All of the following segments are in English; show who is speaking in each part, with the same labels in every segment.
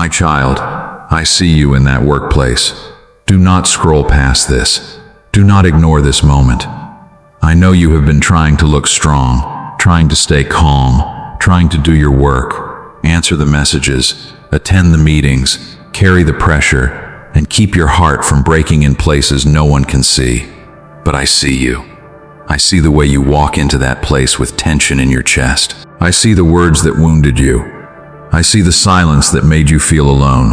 Speaker 1: My child, I see you in that workplace. Do not scroll past this. Do not ignore this moment. I know you have been trying to look strong, trying to stay calm, trying to do your work, answer the messages, attend the meetings, carry the pressure, and keep your heart from breaking in places no one can see. But I see you. I see the way you walk into that place with tension in your chest. I see the words that wounded you. I see the silence that made you feel alone.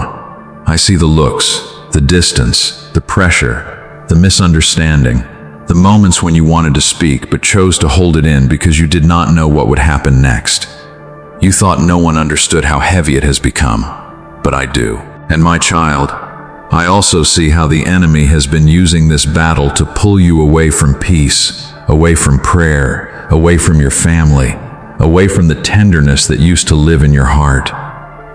Speaker 1: I see the looks, the distance, the pressure, the misunderstanding, the moments when you wanted to speak but chose to hold it in because you did not know what would happen next. You thought no one understood how heavy it has become, but I do. And my child, I also see how the enemy has been using this battle to pull you away from peace, away from prayer, away from your family, away from the tenderness that used to live in your heart.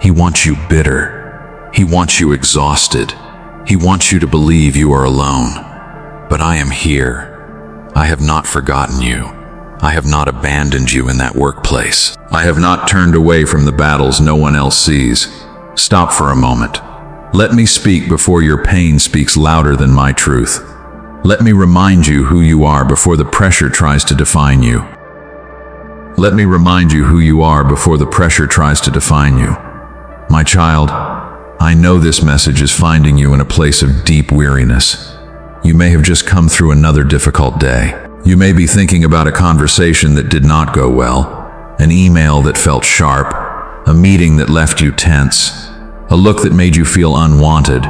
Speaker 1: He wants you bitter. He wants you exhausted. He wants you to believe you are alone. But I am here. I have not forgotten you. I have not abandoned you in that workplace. I have not turned away from the battles no one else sees. Stop for a moment. Let me speak before your pain speaks louder than my truth. Let me remind you who you are before the pressure tries to define you. Let me remind you who you are before the pressure tries to define you. My child, I know this message is finding you in a place of deep weariness. You may have just come through another difficult day. You may be thinking about a conversation that did not go well, an email that felt sharp, a meeting that left you tense, a look that made you feel unwanted,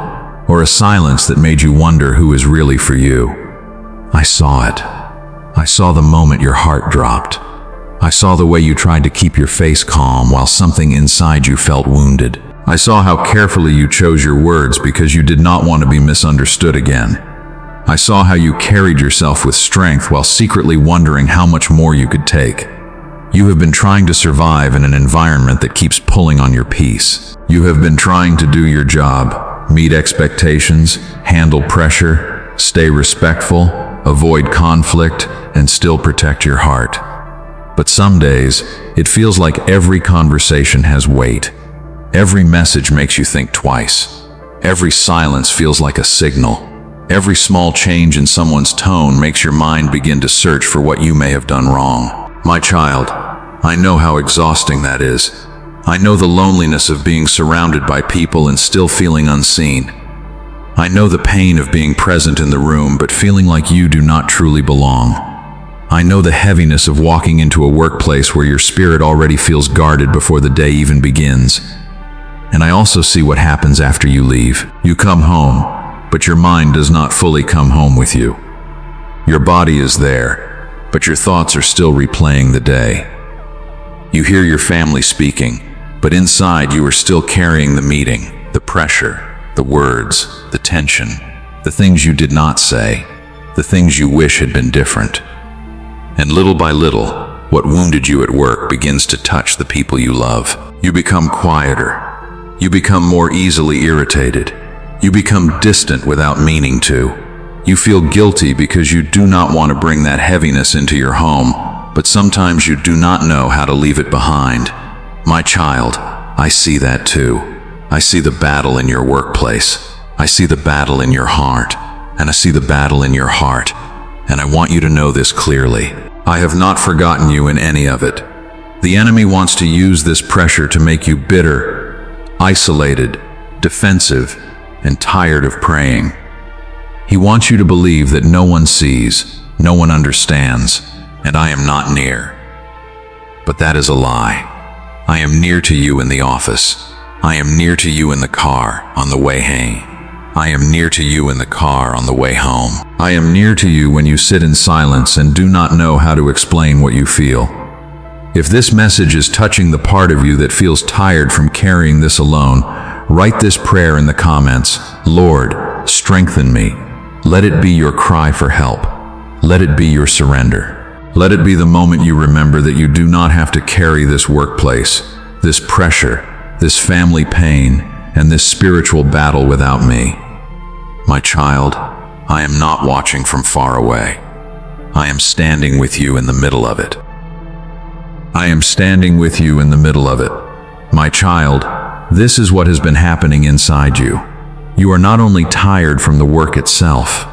Speaker 1: or a silence that made you wonder who is really for you. I saw it. I saw the moment your heart dropped. I saw the way you tried to keep your face calm while something inside you felt wounded. I saw how carefully you chose your words because you did not want to be misunderstood again. I saw how you carried yourself with strength while secretly wondering how much more you could take. You have been trying to survive in an environment that keeps pulling on your peace. You have been trying to do your job, meet expectations, handle pressure, stay respectful, avoid conflict, and still protect your heart. But some days, it feels like every conversation has weight. Every message makes you think twice. Every silence feels like a signal. Every small change in someone's tone makes your mind begin to search for what you may have done wrong. My child, I know how exhausting that is. I know the loneliness of being surrounded by people and still feeling unseen. I know the pain of being present in the room but feeling like you do not truly belong. I know the heaviness of walking into a workplace where your spirit already feels guarded before the day even begins. And I also see what happens after you leave. You come home, but your mind does not fully come home with you. Your body is there, but your thoughts are still replaying the day. You hear your family speaking, but inside you are still carrying the meeting, the pressure, the words, the tension, the things you did not say, the things you wish had been different. And little by little, what wounded you at work begins to touch the people you love. You become quieter. You become more easily irritated. You become distant without meaning to. You feel guilty because you do not want to bring that heaviness into your home, but sometimes you do not know how to leave it behind. My child, I see that too. I see the battle in your workplace. I see the battle in your heart. And I see the battle in your heart. And I want you to know this clearly. I have not forgotten you in any of it. The enemy wants to use this pressure to make you bitter, isolated, defensive, and tired of praying. He wants you to believe that no one sees, no one understands, and I am not near. But that is a lie. I am near to you in the office. I am near to you in the car on the way home. I am near to you in the car on the way home. I am near to you when you sit in silence and do not know how to explain what you feel. If this message is touching the part of you that feels tired from carrying this alone, write this prayer in the comments. Lord, strengthen me. Let it be your cry for help. Let it be your surrender. Let it be the moment you remember that you do not have to carry this workplace, this pressure, this family pain, and this spiritual battle without me. My child, I am not watching from far away. I am standing with you in the middle of it. I am standing with you in the middle of it. My child, this is what has been happening inside you. You are not only tired from the work itself,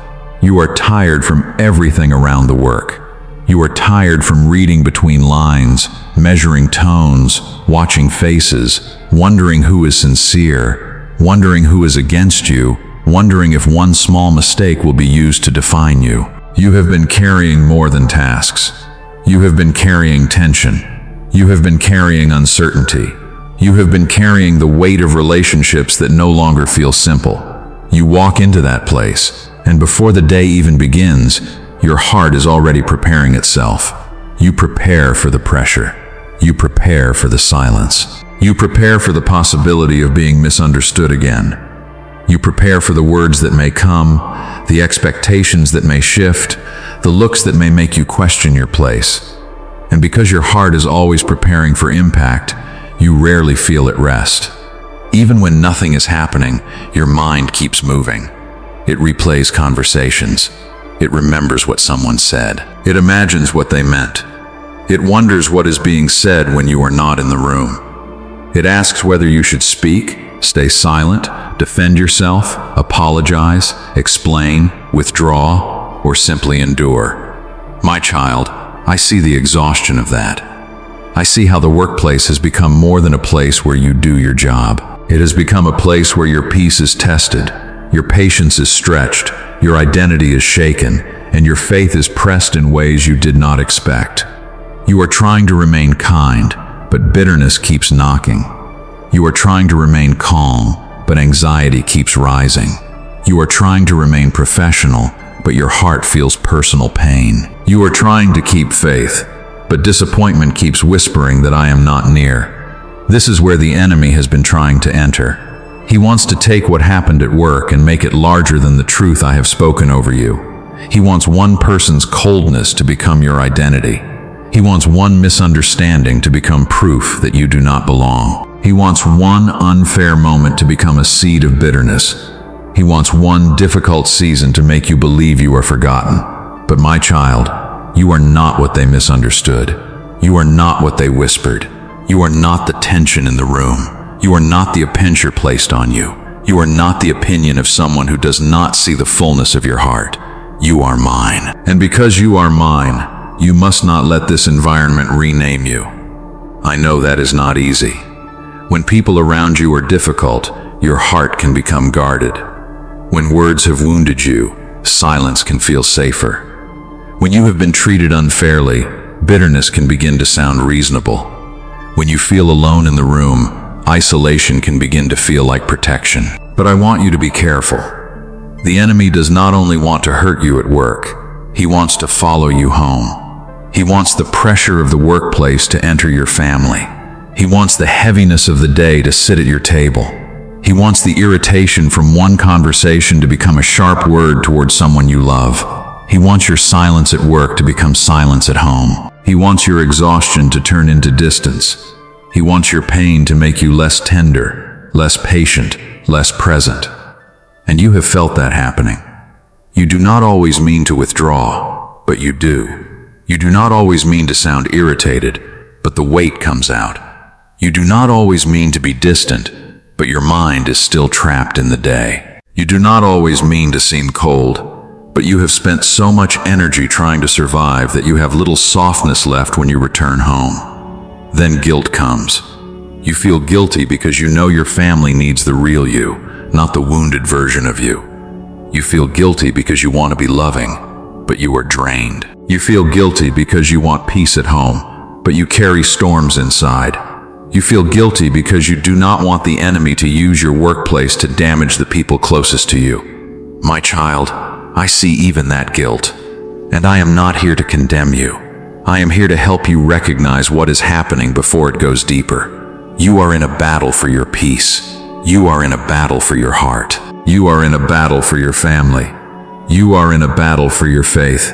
Speaker 1: you are tired from everything around the work. You are tired from reading between lines, measuring tones, watching faces, wondering who is sincere, wondering who is against you, wondering if one small mistake will be used to define you. You have been carrying more than tasks. You have been carrying tension. You have been carrying uncertainty. You have been carrying the weight of relationships that no longer feel simple. You walk into that place, and before the day even begins, your heart is already preparing itself. You prepare for the pressure. You prepare for the silence. You prepare for the possibility of being misunderstood again. You prepare for the words that may come, the expectations that may shift, the looks that may make you question your place. And because your heart is always preparing for impact, you rarely feel at rest. Even when nothing is happening, your mind keeps moving. It replays conversations. It remembers what someone said. It imagines what they meant. It wonders what is being said when you are not in the room. It asks whether you should speak, stay silent, defend yourself, apologize, explain, withdraw, or simply endure. My child, I see the exhaustion of that. I see how the workplace has become more than a place where you do your job. It has become a place where your peace is tested, your patience is stretched, your identity is shaken, and your faith is pressed in ways you did not expect. You are trying to remain kind, but bitterness keeps knocking. You are trying to remain calm, but anxiety keeps rising. You are trying to remain professional, but your heart feels personal pain. You are trying to keep faith, but disappointment keeps whispering that I am not near. This is where the enemy has been trying to enter. He wants to take what happened at work and make it larger than the truth I have spoken over you. He wants one person's coldness to become your identity. He wants one misunderstanding to become proof that you do not belong. He wants one unfair moment to become a seed of bitterness. He wants one difficult season to make you believe you are forgotten. But my child, you are not what they misunderstood. You are not what they whispered. You are not the tension in the room. You are not the appensure placed on you. You are not the opinion of someone who does not see the fullness of your heart. You are mine. And because you are mine, you must not let this environment rename you. I know that is not easy. When people around you are difficult, your heart can become guarded. When words have wounded you, silence can feel safer. When you have been treated unfairly, bitterness can begin to sound reasonable. When you feel alone in the room, isolation can begin to feel like protection. But I want you to be careful. The enemy does not only want to hurt you at work, he wants to follow you home. He wants the pressure of the workplace to enter your family. He wants the heaviness of the day to sit at your table. He wants the irritation from one conversation to become a sharp word towards someone you love. He wants your silence at work to become silence at home. He wants your exhaustion to turn into distance. He wants your pain to make you less tender, less patient, less present. And you have felt that happening. You do not always mean to withdraw, but you do. You do not always mean to sound irritated, but the weight comes out. You do not always mean to be distant, but your mind is still trapped in the day. You do not always mean to seem cold, but you have spent so much energy trying to survive that you have little softness left when you return home. Then guilt comes. You feel guilty because you know your family needs the real you, not the wounded version of you. You feel guilty because you want to be loving, but you are drained. You feel guilty because you want peace at home, but you carry storms inside. You feel guilty because you do not want the enemy to use your workplace to damage the people closest to you. My child, I see even that guilt, and I am not here to condemn you. I am here to help you recognize what is happening before it goes deeper. You are in a battle for your peace. You are in a battle for your heart. You are in a battle for your family. You are in a battle for your faith.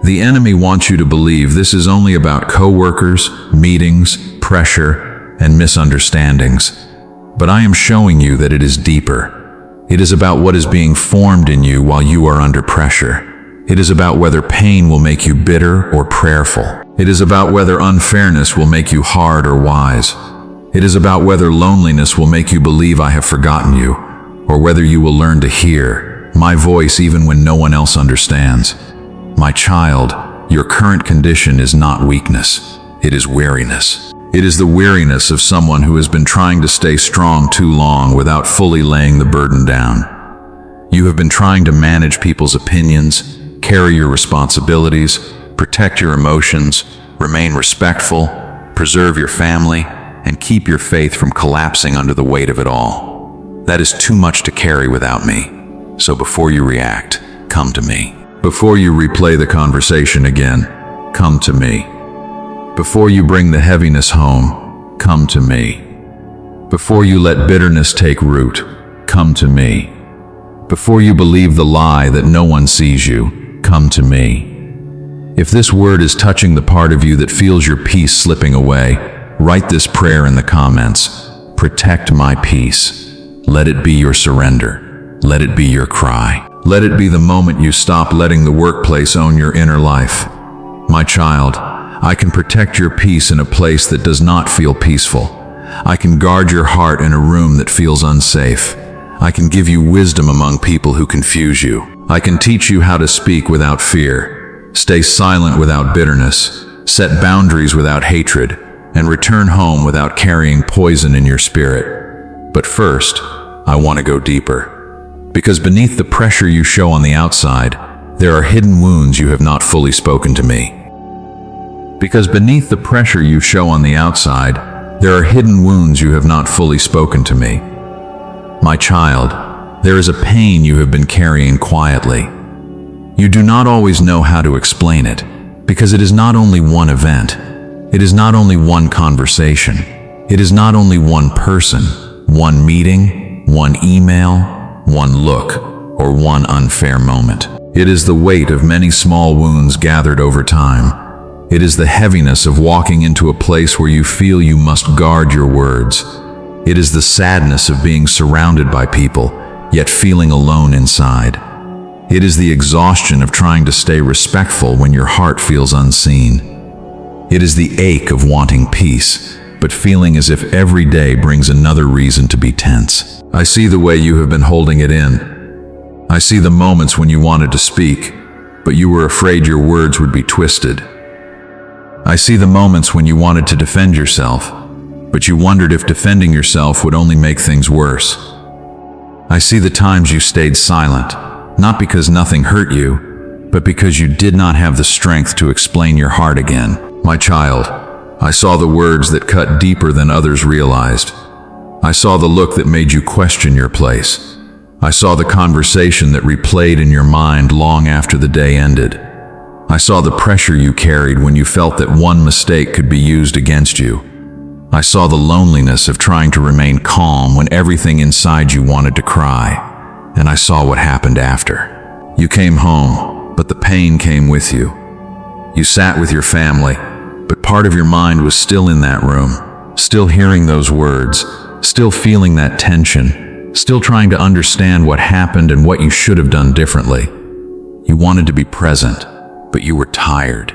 Speaker 1: The enemy wants you to believe this is only about coworkers, meetings, pressure, and misunderstandings. But I am showing you that it is deeper. It is about what is being formed in you while you are under pressure. It is about whether pain will make you bitter or prayerful. It is about whether unfairness will make you hard or wise. It is about whether loneliness will make you believe I have forgotten you, or whether you will learn to hear my voice even when no one else understands. My child, your current condition is not weakness. It is weariness. It is the weariness of someone who has been trying to stay strong too long without fully laying the burden down. You have been trying to manage people's opinions, carry your responsibilities, protect your emotions, remain respectful, preserve your family, and keep your faith from collapsing under the weight of it all. That is too much to carry without me. So before you react, come to me. Before you replay the conversation again, come to me. Before you bring the heaviness home, come to me. Before you let bitterness take root, come to me. Before you believe the lie that no one sees you, come to me. If this word is touching the part of you that feels your peace slipping away, write this prayer in the comments. Protect my peace. Let it be your surrender. Let it be your cry. Let it be the moment you stop letting the workplace own your inner life. My child, I can protect your peace in a place that does not feel peaceful. I can guard your heart in a room that feels unsafe. I can give you wisdom among people who confuse you. I can teach you how to speak without fear, stay silent without bitterness, set boundaries without hatred, and return home without carrying poison in your spirit. But first, I want to go deeper. Because beneath the pressure you show on the outside, there are hidden wounds you have not fully spoken to me. Because beneath the pressure you show on the outside, there are hidden wounds you have not fully spoken to me. My child, there is a pain you have been carrying quietly. You do not always know how to explain it, because it is not only one event. It is not only one conversation. It is not only one person, one meeting, one email, one look, or one unfair moment. It is the weight of many small wounds gathered over time. It is the heaviness of walking into a place where you feel you must guard your words. It is the sadness of being surrounded by people, yet feeling alone inside. It is the exhaustion of trying to stay respectful when your heart feels unseen. It is the ache of wanting peace, but feeling as if every day brings another reason to be tense. I see the way you have been holding it in. I see the moments when you wanted to speak, but you were afraid your words would be twisted. I see the moments when you wanted to defend yourself, but you wondered if defending yourself would only make things worse. I see the times you stayed silent, not because nothing hurt you, but because you did not have the strength to explain your heart again. My child, I saw the words that cut deeper than others realized. I saw the look that made you question your place. I saw the conversation that replayed in your mind long after the day ended. I saw the pressure you carried when you felt that one mistake could be used against you. I saw the loneliness of trying to remain calm when everything inside you wanted to cry. And I saw what happened after. You came home, but the pain came with you. You sat with your family, but part of your mind was still in that room, still hearing those words, still feeling that tension, still trying to understand what happened and what you should have done differently. You wanted to be present, but you were tired.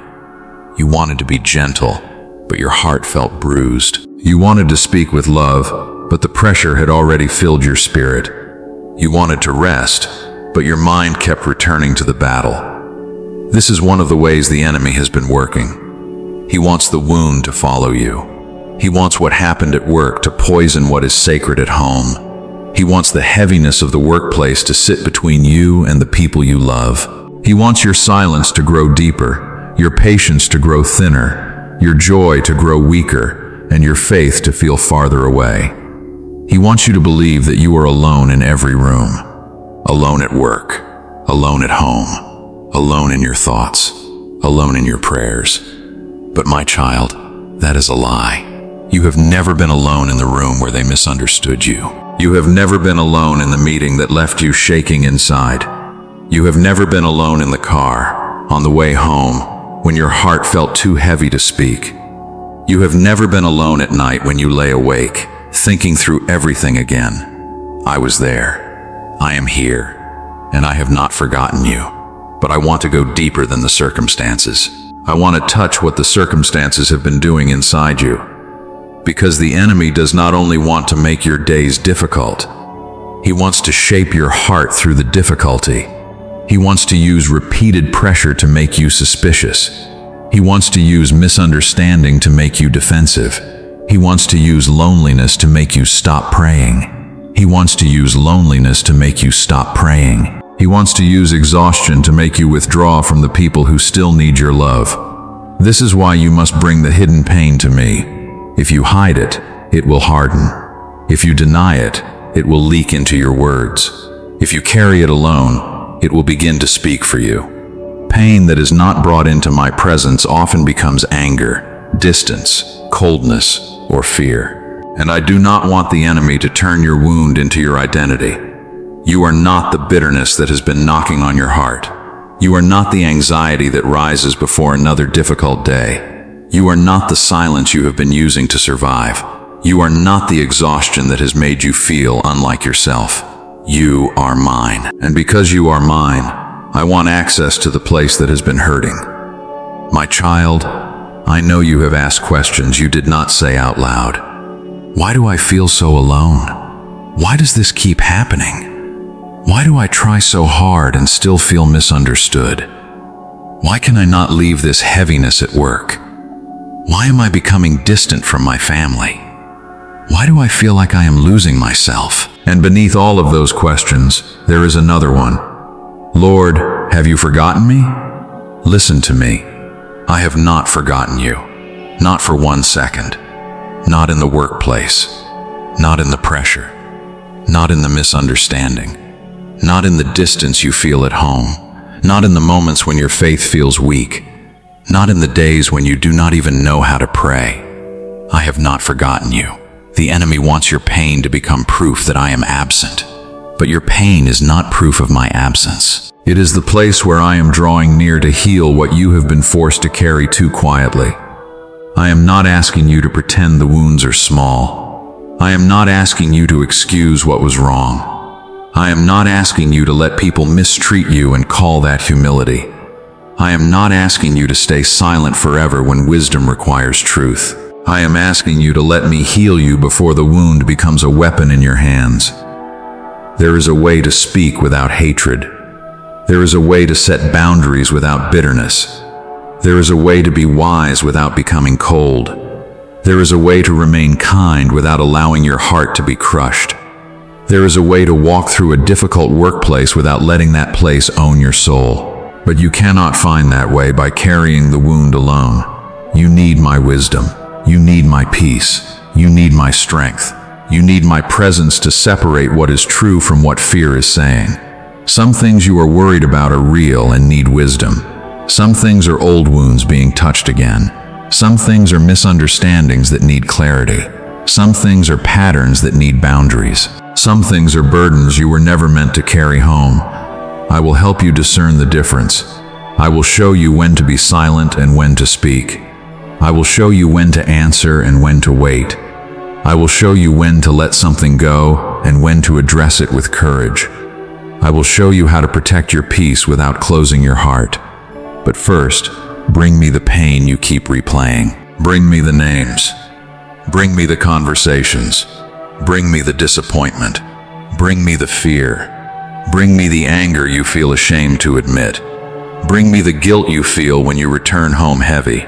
Speaker 1: You wanted to be gentle, but your heart felt bruised. You wanted to speak with love, but the pressure had already filled your spirit. You wanted to rest, but your mind kept returning to the battle. This is one of the ways the enemy has been working. He wants the wound to follow you. He wants what happened at work to poison what is sacred at home. He wants the heaviness of the workplace to sit between you and the people you love. He wants your silence to grow deeper, your patience to grow thinner, your joy to grow weaker, and your faith to feel farther away. He wants you to believe that you are alone in every room, alone at work, alone at home, alone in your thoughts, alone in your prayers. But my child, that is a lie. You have never been alone in the room where they misunderstood you. You have never been alone in the meeting that left you shaking inside. You have never been alone in the car, on the way home, when your heart felt too heavy to speak. You have never been alone at night when you lay awake, thinking through everything again. I was there. I am here. And I have not forgotten you. But I want to go deeper than the circumstances. I want to touch what the circumstances have been doing inside you. Because the enemy does not only want to make your days difficult, he wants to shape your heart through the difficulty. He wants to use repeated pressure to make you suspicious. He wants to use misunderstanding to make you defensive. He wants to use loneliness to make you stop praying. He wants to use loneliness to make you stop praying. He wants to use exhaustion to make you withdraw from the people who still need your love. This is why you must bring the hidden pain to me. If you hide it, it will harden. If you deny it, it will leak into your words. If you carry it alone, it will begin to speak for you. Pain that is not brought into my presence often becomes anger, distance, coldness, or fear. And I do not want the enemy to turn your wound into your identity. You are not the bitterness that has been knocking on your heart. You are not the anxiety that rises before another difficult day. You are not the silence you have been using to survive. You are not the exhaustion that has made you feel unlike yourself. You are mine. And because you are mine, I want access to the place that has been hurting. My child, I know you have asked questions you did not say out loud. Why do I feel so alone? Why does this keep happening? Why do I try so hard and still feel misunderstood? Why can I not leave this heaviness at work? Why am I becoming distant from my family? Why do I feel like I am losing myself? And beneath all of those questions, there is another one. Lord, have you forgotten me? Listen to me. I have not forgotten you. Not for 1 second. Not in the workplace. Not in the pressure. Not in the misunderstanding. Not in the distance you feel at home. Not in the moments when your faith feels weak. Not in the days when you do not even know how to pray. I have not forgotten you. The enemy wants your pain to become proof that I am absent. But your pain is not proof of my absence. It is the place where I am drawing near to heal what you have been forced to carry too quietly. I am not asking you to pretend the wounds are small. I am not asking you to excuse what was wrong. I am not asking you to let people mistreat you and call that humility. I am not asking you to stay silent forever when wisdom requires truth. I am asking you to let me heal you before the wound becomes a weapon in your hands. There is a way to speak without hatred. There is a way to set boundaries without bitterness. There is a way to be wise without becoming cold. There is a way to remain kind without allowing your heart to be crushed. There is a way to walk through a difficult workplace without letting that place own your soul. But you cannot find that way by carrying the wound alone. You need my wisdom. You need my peace. You need my strength. You need my presence to separate what is true from what fear is saying. Some things you are worried about are real and need wisdom. Some things are old wounds being touched again. Some things are misunderstandings that need clarity. Some things are patterns that need boundaries. Some things are burdens you were never meant to carry home. I will help you discern the difference. I will show you when to be silent and when to speak. I will show you when to answer and when to wait. I will show you when to let something go and when to address it with courage. I will show you how to protect your peace without closing your heart. But first, bring me the pain you keep replaying. Bring me the names. Bring me the conversations. Bring me the disappointment. Bring me the fear. Bring me the anger you feel ashamed to admit. Bring me the guilt you feel when you return home heavy.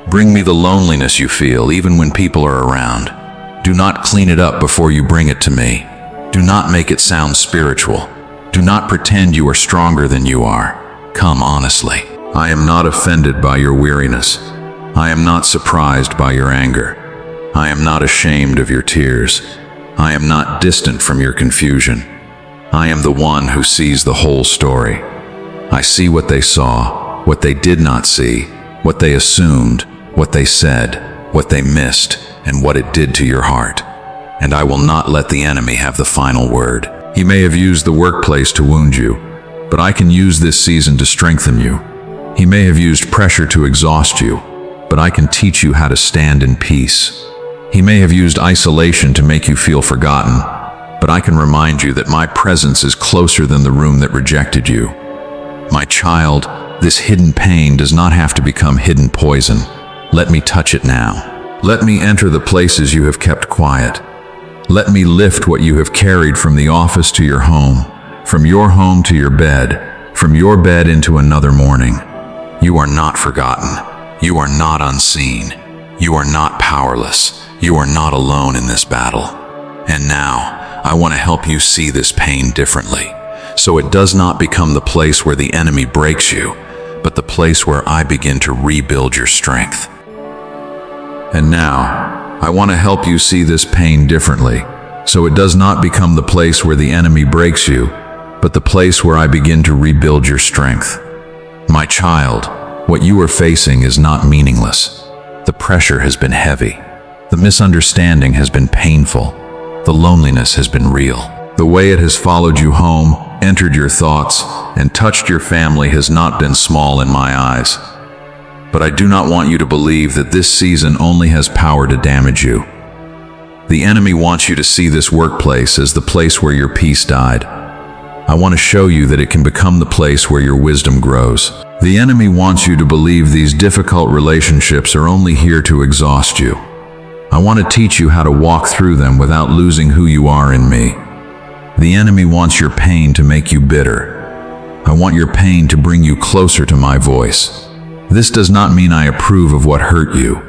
Speaker 1: Bring me the loneliness you feel even when people are around. Do not clean it up before you bring it to me. Do not make it sound spiritual. Do not pretend you are stronger than you are. Come honestly. I am not offended by your weariness. I am not surprised by your anger. I am not ashamed of your tears. I am not distant from your confusion. I am the one who sees the whole story. I see what they saw, what they did not see, what they assumed, what they said, what they missed, and what it did to your heart. And I will not let the enemy have the final word. He may have used the workplace to wound you, but I can use this season to strengthen you. He may have used pressure to exhaust you, but I can teach you how to stand in peace. He may have used isolation to make you feel forgotten, but I can remind you that my presence is closer than the room that rejected you. My child, this hidden pain does not have to become hidden poison. Let me touch it now. Let me enter the places you have kept quiet. Let me lift what you have carried from the office to your home, from your home to your bed, from your bed into another morning. You are not forgotten. You are not unseen. You are not powerless. You are not alone in this battle. And now, I want to help you see this pain differently, so it does not become the place where the enemy breaks you, but the place where I begin to rebuild your strength. And now, I want to help you see this pain differently, so it does not become the place where the enemy breaks you, but the place where I begin to rebuild your strength. My child, what you are facing is not meaningless. The pressure has been heavy. The misunderstanding has been painful. The loneliness has been real. The way it has followed you home, entered your thoughts, and touched your family has not been small in my eyes. But I do not want you to believe that this season only has power to damage you. The enemy wants you to see this workplace as the place where your peace died. I want to show you that it can become the place where your wisdom grows. The enemy wants you to believe these difficult relationships are only here to exhaust you. I want to teach you how to walk through them without losing who you are in me. The enemy wants your pain to make you bitter. I want your pain to bring you closer to my voice. This does not mean I approve of what hurt you.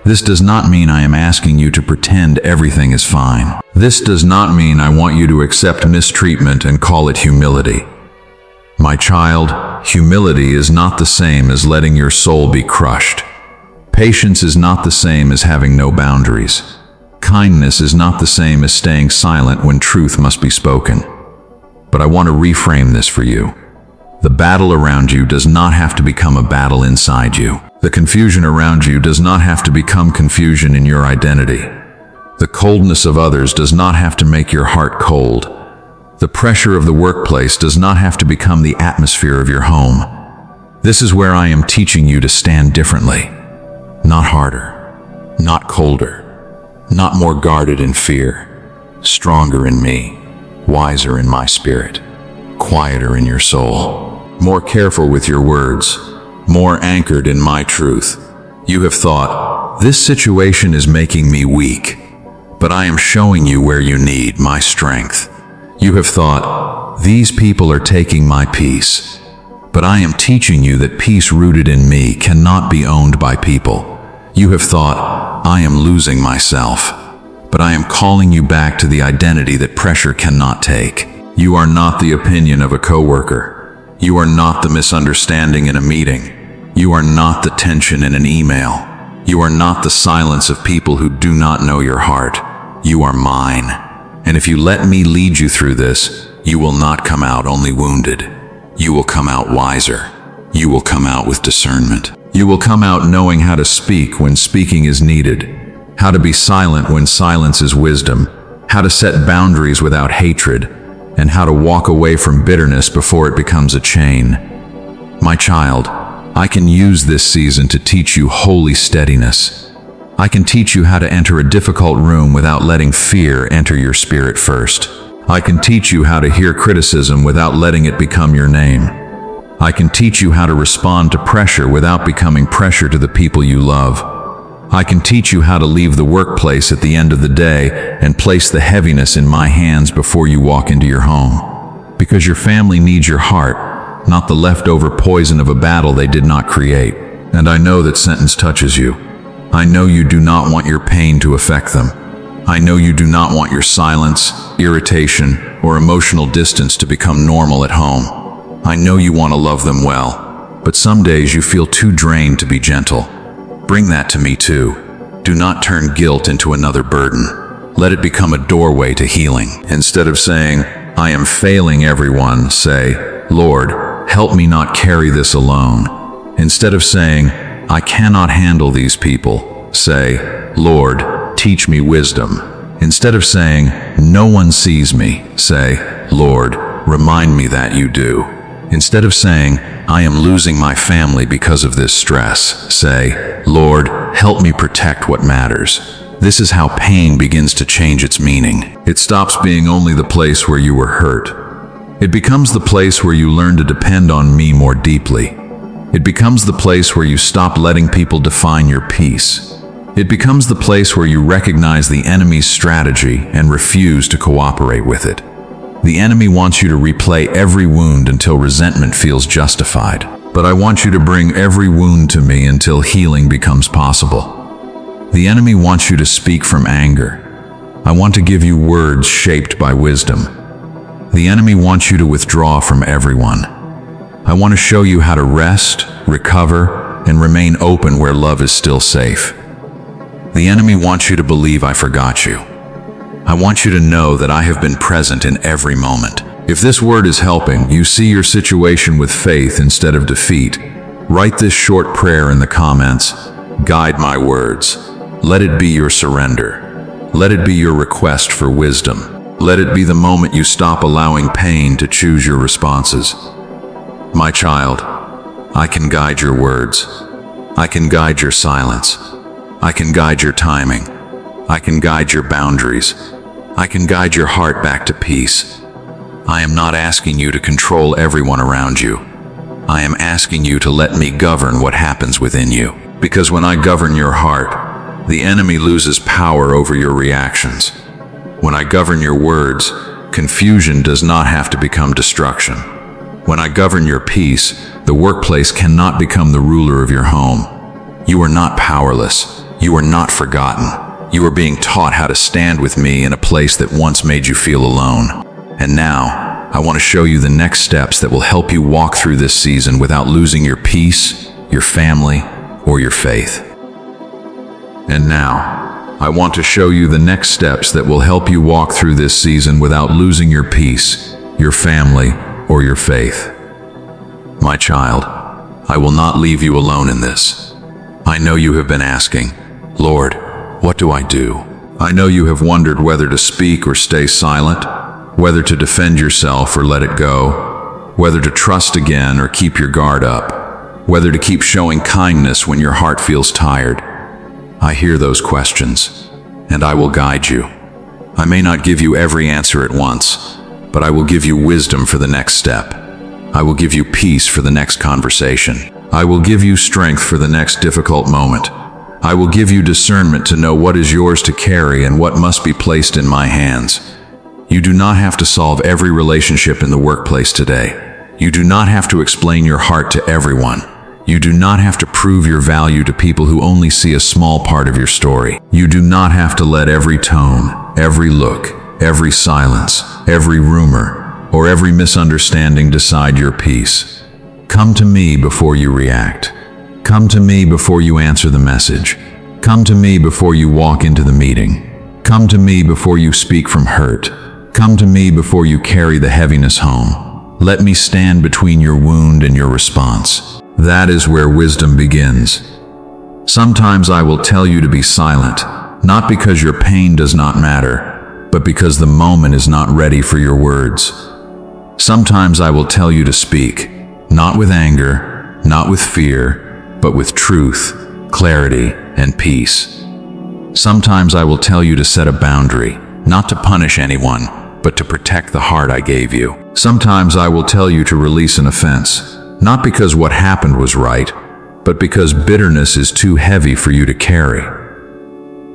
Speaker 1: This does not mean I am asking you to pretend everything is fine. This does not mean I want you to accept mistreatment and call it humility. My child, humility is not the same as letting your soul be crushed. Patience is not the same as having no boundaries. Kindness is not the same as staying silent when truth must be spoken. But I want to reframe this for you. The battle around you does not have to become a battle inside you. The confusion around you does not have to become confusion in your identity. The coldness of others does not have to make your heart cold. The pressure of the workplace does not have to become the atmosphere of your home. This is where I am teaching you to stand differently. Not harder, not colder, not more guarded in fear, stronger in me, wiser in my spirit, quieter in your soul, more careful with your words, more anchored in my truth. You have thought, this situation is making me weak, but I am showing you where you need my strength. You have thought, these people are taking my peace, but I am teaching you that peace rooted in me cannot be owned by people. You have thought, I am losing myself, but I am calling you back to the identity that pressure cannot take. You are not the opinion of a coworker. You are not the misunderstanding in a meeting. You are not the tension in an email. You are not the silence of people who do not know your heart. You are mine. And if you let me lead you through this, you will not come out only wounded. You will come out wiser. You will come out with discernment. You will come out knowing how to speak when speaking is needed, how to be silent when silence is wisdom, how to set boundaries without hatred, and how to walk away from bitterness before it becomes a chain. My child, I can use this season to teach you holy steadiness. I can teach you how to enter a difficult room without letting fear enter your spirit first. I can teach you how to hear criticism without letting it become your name. I can teach you how to respond to pressure without becoming pressure to the people you love. I can teach you how to leave the workplace at the end of the day and place the heaviness in my hands before you walk into your home. Because your family needs your heart, not the leftover poison of a battle they did not create. And I know that sentence touches you. I know you do not want your pain to affect them. I know you do not want your silence, irritation, or emotional distance to become normal at home. I know you want to love them well, but some days you feel too drained to be gentle. Bring that to me too. Do not turn guilt into another burden. Let it become a doorway to healing. Instead of saying, I am failing everyone, say, Lord, help me not carry this alone. Instead of saying, I cannot handle these people, say, Lord, teach me wisdom. Instead of saying, no one sees me, say, Lord, remind me that you do. Instead of saying, I am losing my family because of this stress, say, Lord, help me protect what matters. This is how pain begins to change its meaning. It stops being only the place where you were hurt. It becomes the place where you learn to depend on me more deeply. It becomes the place where you stop letting people define your peace. It becomes the place where you recognize the enemy's strategy and refuse to cooperate with it. The enemy wants you to replay every wound until resentment feels justified. But I want you to bring every wound to me until healing becomes possible. The enemy wants you to speak from anger. I want to give you words shaped by wisdom. The enemy wants you to withdraw from everyone. I want to show you how to rest, recover, and remain open where love is still safe. The enemy wants you to believe I forgot you. I want you to know that I have been present in every moment. If this word is helping you see your situation with faith instead of defeat, write this short prayer in the comments. Guide my words. Let it be your surrender. Let it be your request for wisdom. Let it be the moment you stop allowing pain to choose your responses. My child, I can guide your words. I can guide your silence. I can guide your timing. I can guide your boundaries. I can guide your heart back to peace. I am not asking you to control everyone around you. I am asking you to let me govern what happens within you. Because when I govern your heart, the enemy loses power over your reactions. When I govern your words, confusion does not have to become destruction. When I govern your peace, the workplace cannot become the ruler of your home. You are not powerless. You are not forgotten. You are being taught how to stand with me in a place that once made you feel alone. And now, I want to show you the next steps that will help you walk through this season without losing your peace, your family, or your faith. And now, I want to show you the next steps that will help you walk through this season without losing your peace, your family, or your faith. My child, I will not leave you alone in this. I know you have been asking, Lord, what do I do? I know you have wondered whether to speak or stay silent, whether to defend yourself or let it go, whether to trust again or keep your guard up, whether to keep showing kindness when your heart feels tired. I hear those questions, and I will guide you. I may not give you every answer at once, but I will give you wisdom for the next step. I will give you peace for the next conversation. I will give you strength for the next difficult moment. I will give you discernment to know what is yours to carry and what must be placed in my hands. You do not have to solve every relationship in the workplace today. You do not have to explain your heart to everyone. You do not have to prove your value to people who only see a small part of your story. You do not have to let every tone, every look, every silence, every rumor, or every misunderstanding decide your peace. Come to me before you react. Come to me before you answer the message. Come to me before you walk into the meeting. Come to me before you speak from hurt. Come to me before you carry the heaviness home. Let me stand between your wound and your response. That is where wisdom begins. Sometimes I will tell you to be silent, not because your pain does not matter, but because the moment is not ready for your words. Sometimes I will tell you to speak, not with anger, not with fear, but with truth, clarity, and peace. Sometimes I will tell you to set a boundary, not to punish anyone, but to protect the heart I gave you. Sometimes I will tell you to release an offense, not because what happened was right, but because bitterness is too heavy for you to carry.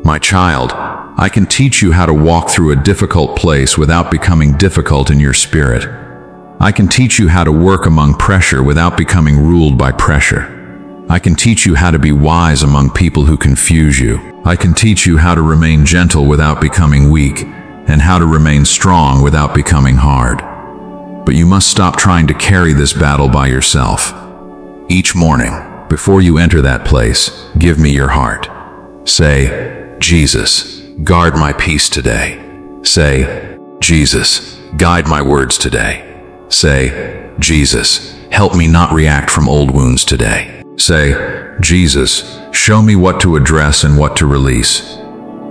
Speaker 1: My child, I can teach you how to walk through a difficult place without becoming difficult in your spirit. I can teach you how to work among pressure without becoming ruled by pressure. I can teach you how to be wise among people who confuse you. I can teach you how to remain gentle without becoming weak, and how to remain strong without becoming hard. But you must stop trying to carry this battle by yourself. Each morning, before you enter that place, give me your heart. Say, Jesus, guard my peace today. Say, Jesus, guide my words today. Say, Jesus, help me not react from old wounds today. Say, Jesus, show me what to address and what to release.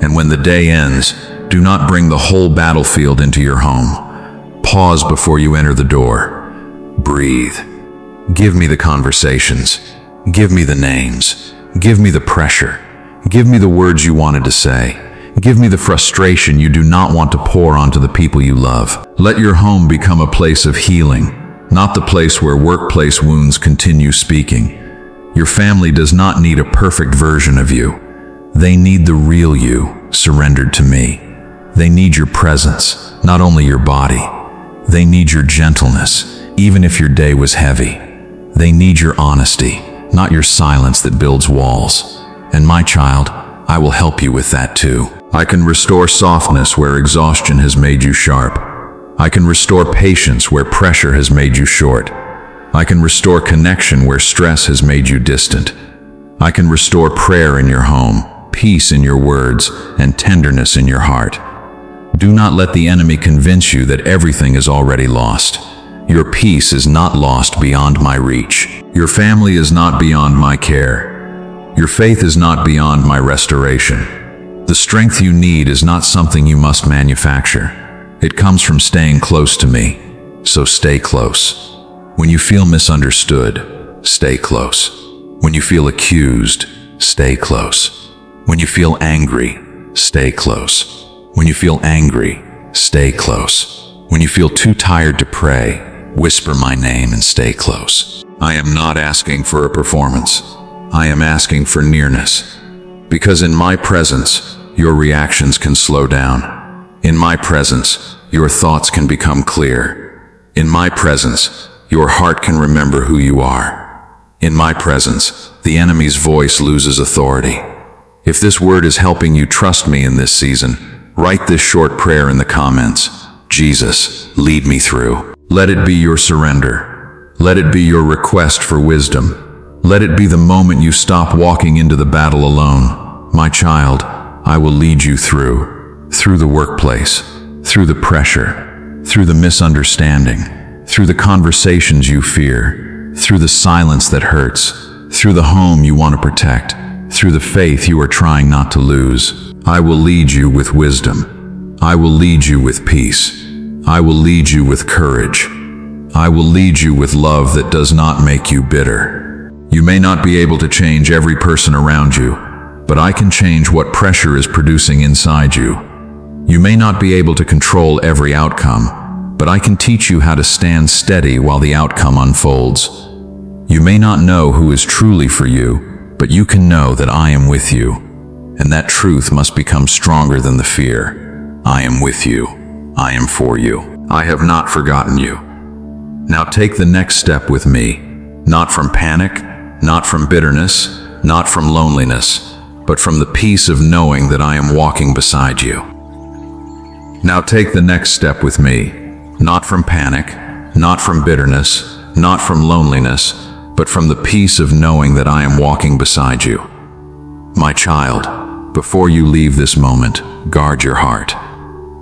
Speaker 1: And when the day ends, do not bring the whole battlefield into your home. Pause before you enter the door. Breathe. Give me the conversations. Give me the names. Give me the pressure. Give me the words you wanted to say. Give me the frustration you do not want to pour onto the people you love. Let your home become a place of healing, not the place where workplace wounds continue speaking. Your family does not need a perfect version of you. They need the real you, surrendered to me. They need your presence, not only your body. They need your gentleness, even if your day was heavy. They need your honesty, not your silence that builds walls. And my child, I will help you with that too. I can restore softness where exhaustion has made you sharp. I can restore patience where pressure has made you short. I can restore connection where stress has made you distant. I can restore prayer in your home, peace in your words, and tenderness in your heart. Do not let the enemy convince you that everything is already lost. Your peace is not lost beyond my reach. Your family is not beyond my care. Your faith is not beyond my restoration. The strength you need is not something you must manufacture. It comes from staying close to me, so stay close. When you feel misunderstood, stay close. When you feel accused, stay close. When you feel angry, stay close. When you feel angry, stay close. When you feel too tired to pray, whisper my name and stay close. I am not asking for a performance. I am asking for nearness. Because in my presence, your reactions can slow down. In my presence, your thoughts can become clear. In my presence, your heart can remember who you are. In my presence, the enemy's voice loses authority. If this word is helping you trust me in this season, write this short prayer in the comments. Jesus, lead me through. Let it be your surrender. Let it be your request for wisdom. Let it be the moment you stop walking into the battle alone. My child, I will lead you through the workplace, through the pressure, through the misunderstanding, through the conversations you fear, through the silence that hurts, through the home you want to protect, through the faith you are trying not to lose. I will lead you with wisdom. I will lead you with peace. I will lead you with courage. I will lead you with love that does not make you bitter. You may not be able to change every person around you, but I can change what pressure is producing inside you. You may not be able to control every outcome, but I can teach you how to stand steady while the outcome unfolds. You may not know who is truly for you, but you can know that I am with you, and that truth must become stronger than the fear. I am with you. I am for you. I have not forgotten you. Now take the next step with me, not from panic, not from bitterness, not from loneliness, but from the peace of knowing that I am walking beside you. Now take the next step with me, not from panic, not from bitterness, not from loneliness, but from the peace of knowing that I am walking beside you. My child, before you leave this moment, guard your heart.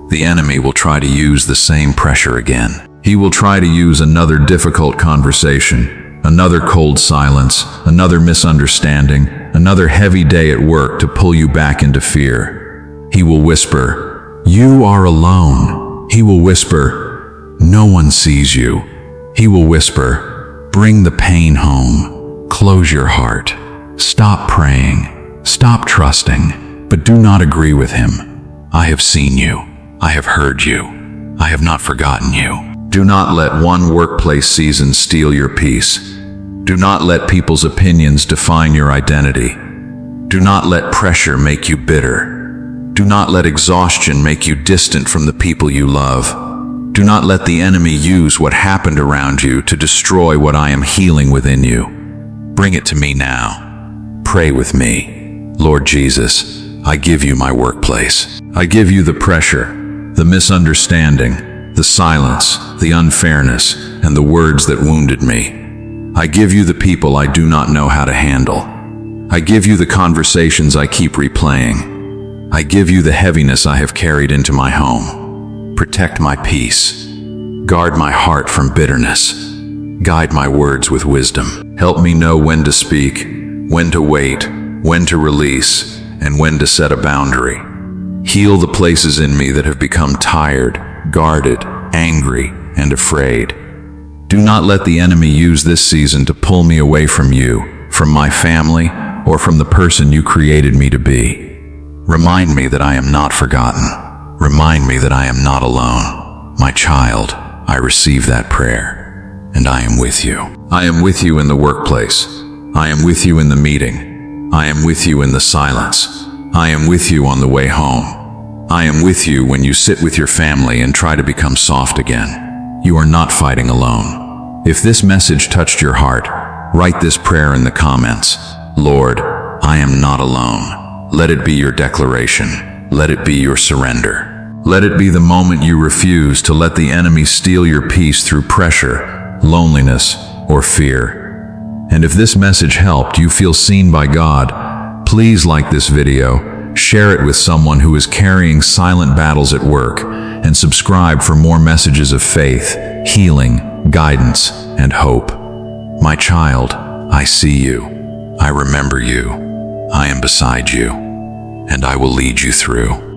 Speaker 1: The enemy will try to use the same pressure again. He will try to use another difficult conversation, another cold silence, another misunderstanding, another heavy day at work to pull you back into fear. He will whisper, "You are alone." He will whisper, "No one sees you." He will whisper, "Bring the pain home. Close your heart. Stop praying. Stop trusting." But do not agree with him. I have seen you. I have heard you. I have not forgotten you. Do not let one workplace season steal your peace. Do not let people's opinions define your identity. Do not let pressure make you bitter. Do not let exhaustion make you distant from the people you love. Do not let the enemy use what happened around you to destroy what I am healing within you. Bring it to me now. Pray with me. Lord Jesus, I give you my workplace. I give you the pressure, the misunderstanding, the silence, the unfairness, and the words that wounded me. I give you the people I do not know how to handle. I give you the conversations I keep replaying. I give you the heaviness I have carried into my home. Protect my peace. Guard my heart from bitterness. Guide my words with wisdom. Help me know when to speak, when to wait, when to release, and when to set a boundary. Heal the places in me that have become tired, guarded, angry, and afraid. Do not let the enemy use this season to pull me away from you, from my family, or from the person you created me to be. Remind me that I am not forgotten. Remind me that I am not alone. My child, I receive that prayer, and I am with you. I am with you in the workplace. I am with you in the meeting. I am with you in the silence. I am with you on the way home. I am with you when you sit with your family and try to become soft again. You are not fighting alone. If this message touched your heart, write this prayer in the comments. Lord, I am not alone. Let it be your declaration. Let it be your surrender. Let it be the moment you refuse to let the enemy steal your peace through pressure, loneliness, or fear. And if this message helped you feel seen by God, please like this video, share it with someone who is carrying silent battles at work, and subscribe for more messages of faith, healing, guidance, and hope. My child, I see you. I remember you. I am beside you, and I will lead you through.